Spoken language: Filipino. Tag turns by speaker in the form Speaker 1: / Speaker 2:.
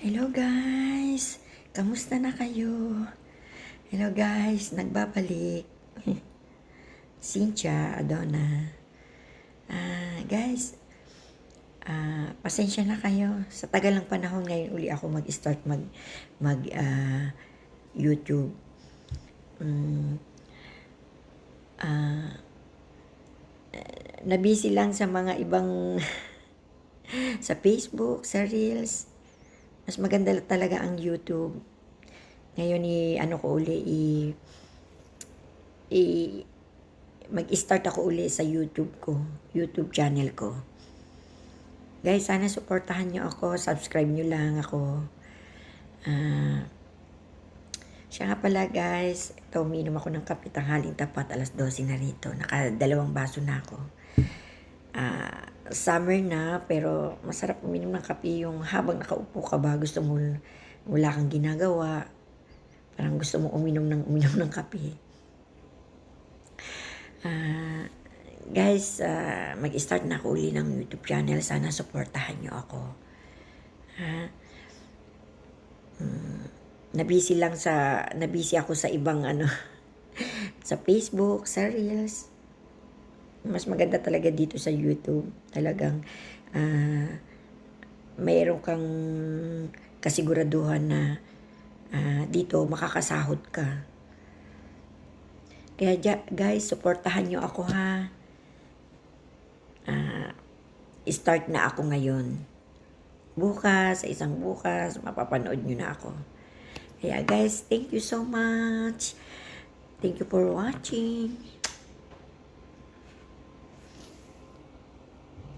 Speaker 1: Hello guys! Kamusta na kayo? Hello guys, nagbabalik. Cynthia, Adona. Guys, pasensya na kayo. Sa tagal ng panahon ngayon uli ako mag-start YouTube. Nabisi lang sa mga ibang sa Facebook, sa Reels. Mas maganda talaga ang YouTube. Ngayon mag-start ako uli sa YouTube channel ko. Guys, sana suportahan nyo ako, subscribe nyo lang ako. Siya nga pala guys, ito umiinom ako ng kape tanghaling tapat, alas 12 na rito. Naka-2 baso na ako. Summer na, pero masarap uminom ng kape yung habang nakaupo ka ba, gusto mo, wala kang ginagawa. Parang gusto mo uminom ng kape. Guys, mag-start na ako uli ng YouTube channel. Sana supportahan nyo ako. Nabisi ako sa ibang sa Facebook, sa Reels. Mas maganda talaga dito sa YouTube. Talagang mayroon kang kasiguraduhan na dito makakasahod ka. Kaya guys, supportahan nyo ako ha. Start na ako ngayon. Bukas, sa isang bukas, mapapanood nyo na ako. Kaya guys, thank you so much. Thank you for watching.